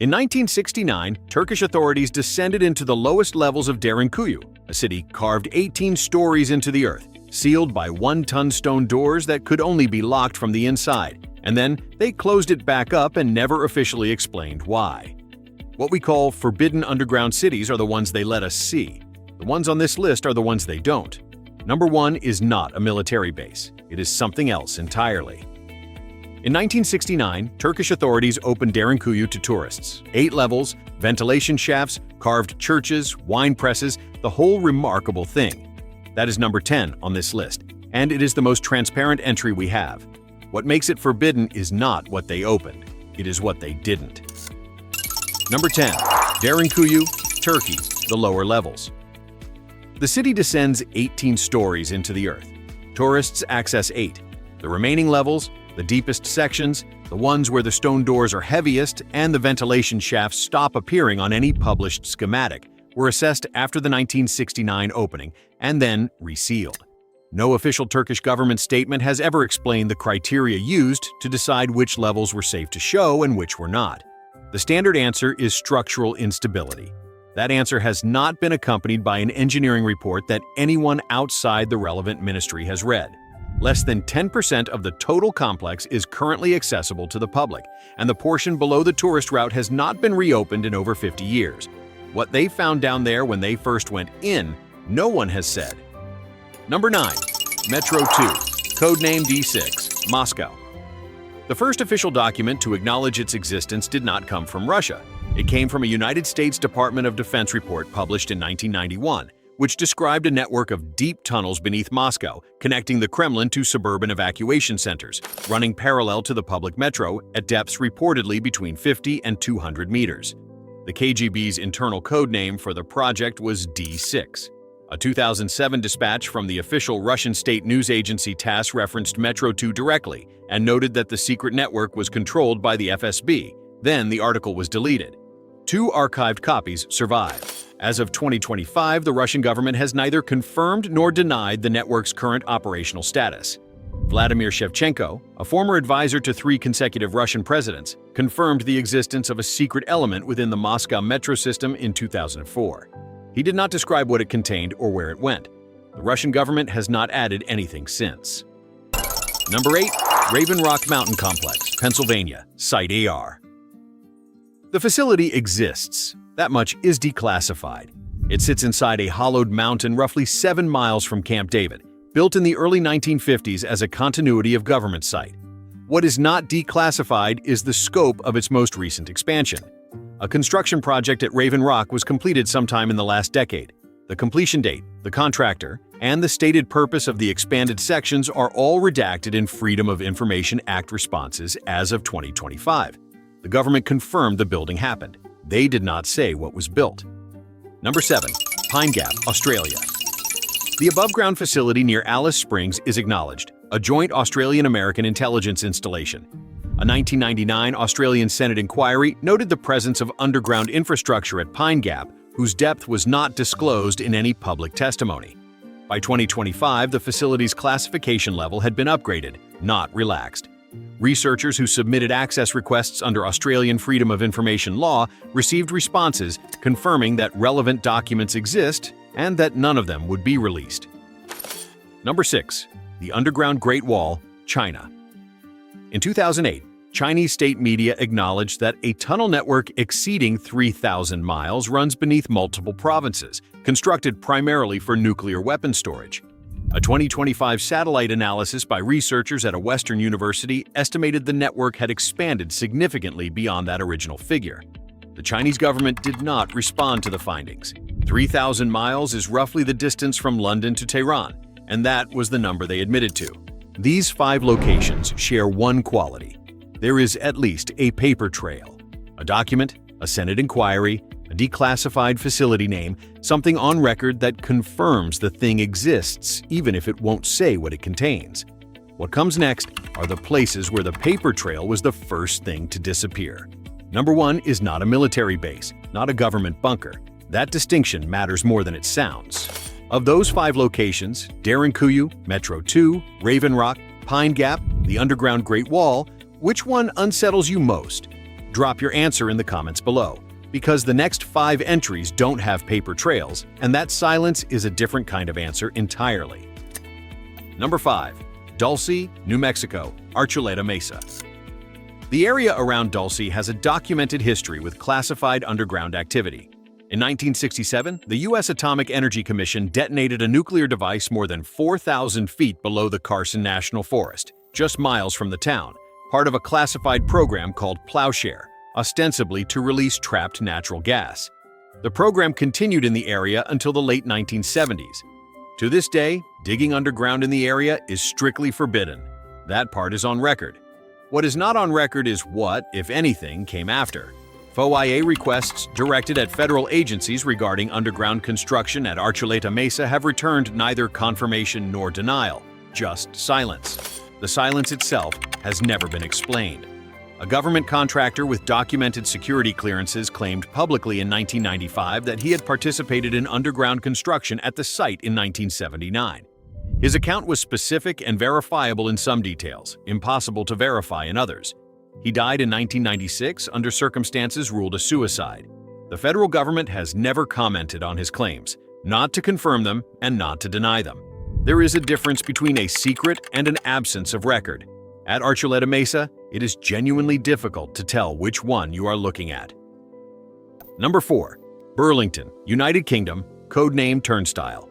In 1969, Turkish authorities descended into the lowest levels of Derinkuyu, a city carved 18 stories into the earth, sealed by one-ton stone doors that could only be locked from the inside, and then they closed it back up and never officially explained why. What we call forbidden underground cities are the ones they let us see. The ones on this list are the ones they don't. Number 1 is not a military base. It is something else entirely. In 1969, Turkish authorities opened Derinkuyu to tourists. 8 levels, ventilation shafts, carved churches, wine presses, the whole remarkable thing. That is number 10 on this list, and it is the most transparent entry we have. What makes it forbidden is not what they opened, it is what they didn't. Number 10. Derinkuyu, Turkey, the lower levels. The city descends 18 stories into the earth. Tourists access 8. The remaining levels, the deepest sections, the ones where the stone doors are heaviest and the ventilation shafts stop appearing on any published schematic, were assessed after the 1969 opening and then resealed. No official Turkish government statement has ever explained the criteria used to decide which levels were safe to show and which were not. The standard answer is structural instability. That answer has not been accompanied by an engineering report that anyone outside the relevant ministry has read. Less than 10% of the total complex is currently accessible to the public, and the portion below the tourist route has not been reopened in over 50 years. What they found down there when they first went in, no one has said. Number 9. Metro 2, codename D6, Moscow. The first official document to acknowledge its existence did not come from Russia. It came from a United States Department of Defense report published in 1991, which described a network of deep tunnels beneath Moscow, connecting the Kremlin to suburban evacuation centers, running parallel to the public metro at depths reportedly between 50 and 200 meters. The KGB's internal code name for the project was D6. A 2007 dispatch from the official Russian state news agency TASS referenced Metro 2 directly and noted that the secret network was controlled by the FSB. Then the article was deleted. 2 archived copies survive. As of 2025, the Russian government has neither confirmed nor denied the network's current operational status. Vladimir Shevchenko, a former advisor to 3 consecutive Russian presidents, confirmed the existence of a secret element within the Moscow metro system in 2004. He did not describe what it contained or where it went. The Russian government has not added anything since. Number 8. Raven Rock Mountain Complex, Pennsylvania, Site AR. The facility exists. That much is declassified. It sits inside a hollowed mountain roughly 7 miles from Camp David, built in the early 1950s as a continuity of government site. What is not declassified is the scope of its most recent expansion. A construction project at Raven Rock was completed sometime in the last decade. The completion date, the contractor, and the stated purpose of the expanded sections are all redacted in Freedom of Information Act responses as of 2025. The government confirmed the building happened. They did not say what was built. Number 7. Pine Gap, Australia. The above-ground facility near Alice Springs is acknowledged, a joint Australian-American intelligence installation. A 1999 Australian Senate inquiry noted the presence of underground infrastructure at Pine Gap, whose depth was not disclosed in any public testimony. By 2025, the facility's classification level had been upgraded, not relaxed. Researchers who submitted access requests under Australian Freedom of Information law received responses confirming that relevant documents exist and that none of them would be released. Number 6. The Underground Great Wall, China. In 2008, Chinese state media acknowledged that a tunnel network exceeding 3,000 miles runs beneath multiple provinces, constructed primarily for nuclear weapon storage. A 2025 satellite analysis by researchers at a Western university estimated the network had expanded significantly beyond that original figure. The Chinese government did not respond to the findings. 3,000 miles is roughly the distance from London to Tehran, and that was the number they admitted to. These 5 locations share one quality. There is at least a paper trail, a document, a Senate inquiry, a declassified facility name, something on record that confirms the thing exists even if it won't say what it contains. What comes next are the places where the paper trail was the first thing to disappear. Number 1 is not a military base, not a government bunker. That distinction matters more than it sounds. Of those 5 locations, Derinkuyu, Metro 2, Raven Rock, Pine Gap, the Underground Great Wall, which one unsettles you most? Drop your answer in the comments below, because the next 5 entries don't have paper trails, and that silence is a different kind of answer entirely. Number 5. Dulce, New Mexico, Archuleta Mesa. The area around Dulce has a documented history with classified underground activity. In 1967, the U.S. Atomic Energy Commission detonated a nuclear device more than 4,000 feet below the Carson National Forest, just miles from the town, part of a classified program called Plowshare, ostensibly to release trapped natural gas. The program continued in the area until the late 1970s. To this day, digging underground in the area is strictly forbidden. That part is on record. What is not on record is what, if anything, came after. FOIA requests directed at federal agencies regarding underground construction at Archuleta Mesa have returned neither confirmation nor denial, just silence. The silence itself has never been explained. A government contractor with documented security clearances claimed publicly in 1995 that he had participated in underground construction at the site in 1979. His account was specific and verifiable in some details, impossible to verify in others. He died in 1996 under circumstances ruled a suicide. The federal government has never commented on his claims, not to confirm them and not to deny them. There is a difference between a secret and an absence of record. At Archuleta Mesa, it is genuinely difficult to tell which one you are looking at. Number 4. Burlington, United Kingdom, codename Turnstile.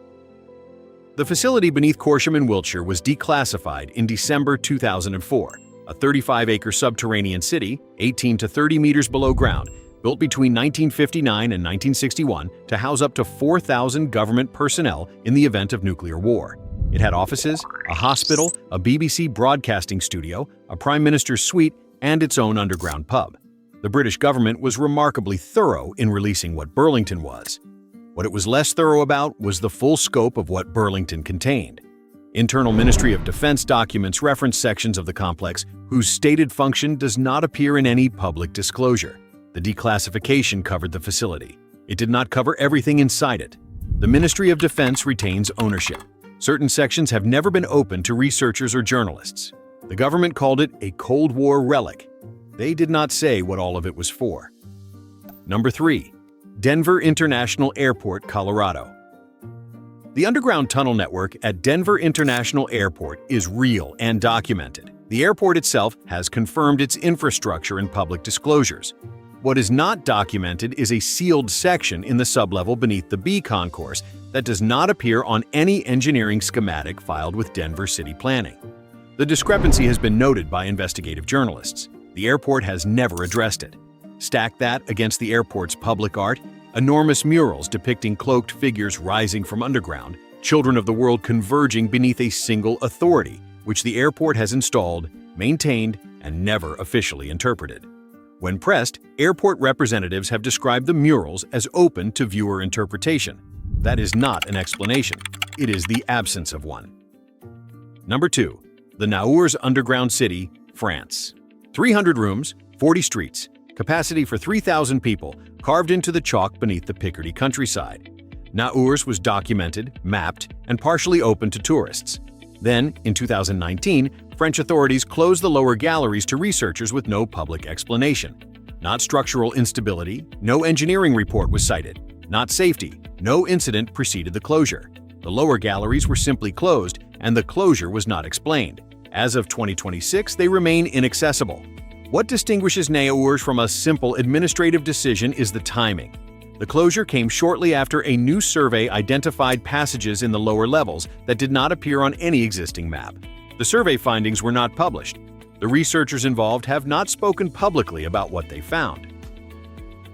The facility beneath Corsham in Wiltshire was declassified in December 2004, a 35-acre subterranean city, 18 to 30 meters below ground, built between 1959 and 1961 to house up to 4,000 government personnel in the event of nuclear war. It had offices, a hospital, a BBC broadcasting studio, a Prime Minister's suite, and its own underground pub. The British government was remarkably thorough in releasing what Burlington was. What it was less thorough about was the full scope of what Burlington contained. Internal Ministry of Defense documents reference sections of the complex whose stated function does not appear in any public disclosure. The declassification covered the facility. It did not cover everything inside it. The Ministry of Defense retains ownership. Certain sections have never been open to researchers or journalists. The government called it a Cold War relic. They did not say what all of it was for. Number 3. Denver International Airport, Colorado. The underground tunnel network at Denver International Airport is real and documented. The airport itself has confirmed its infrastructure in public disclosures. What is not documented is a sealed section in the sublevel beneath the B concourse that does not appear on any engineering schematic filed with Denver City Planning. The discrepancy has been noted by investigative journalists. The airport has never addressed it. Stack that against the airport's public art, enormous murals depicting cloaked figures rising from underground, children of the world converging beneath a single authority, which the airport has installed, maintained, and never officially interpreted. When pressed, airport representatives have described the murals as open to viewer interpretation. That is not an explanation. It is the absence of one. Number 2. The Naours Underground City, France. 300 rooms, 40 streets, capacity for 3,000 people, carved into the chalk beneath the Picardy countryside. Naours was documented, mapped, and partially open to tourists. Then, in 2019, French authorities closed the lower galleries to researchers with no public explanation. Not structural instability, no engineering report was cited. Not safety, no incident preceded the closure. The lower galleries were simply closed, and the closure was not explained. As of 2026, they remain inaccessible. What distinguishes Naours from a simple administrative decision is the timing. The closure came shortly after a new survey identified passages in the lower levels that did not appear on any existing map. The survey findings were not published. The researchers involved have not spoken publicly about what they found.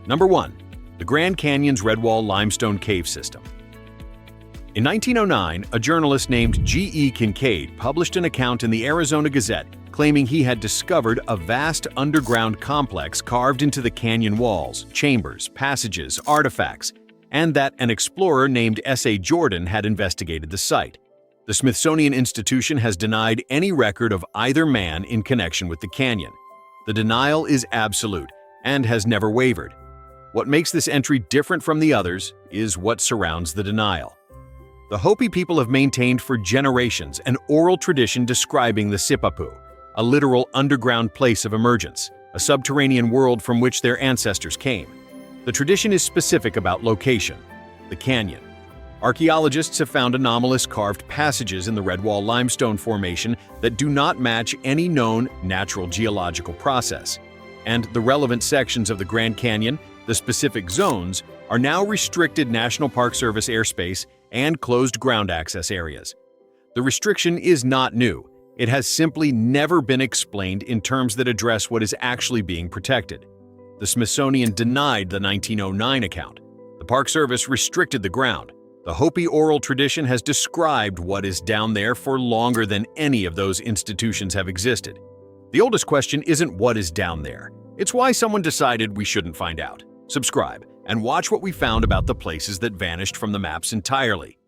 Number 1. The Grand Canyon's Redwall Limestone Cave System. In 1909, a journalist named G.E. Kincaid published an account in the Arizona Gazette claiming he had discovered a vast underground complex carved into the canyon walls, chambers, passages, artifacts, and that an explorer named S.A. Jordan had investigated the site. The Smithsonian Institution has denied any record of either man in connection with the canyon. The denial is absolute and has never wavered. What makes this entry different from the others is what surrounds the denial. The Hopi people have maintained for generations an oral tradition describing the Sipapu, a literal underground place of emergence. a subterranean world from which their ancestors came. The tradition is specific about location, the canyon. Archaeologists have found anomalous carved passages in the Redwall limestone formation that do not match any known natural geological process. And the relevant sections of the Grand Canyon, the specific zones, are now restricted National Park Service airspace and closed ground access areas. The restriction is not new. It has simply never been explained in terms that address what is actually being protected. The Smithsonian denied the 1909 account. The Park Service restricted the ground. The Hopi oral tradition has described what is down there for longer than any of those institutions have existed. The oldest question isn't what is down there. It's why someone decided we shouldn't find out. Subscribe and watch what we found about the places that vanished from the maps entirely.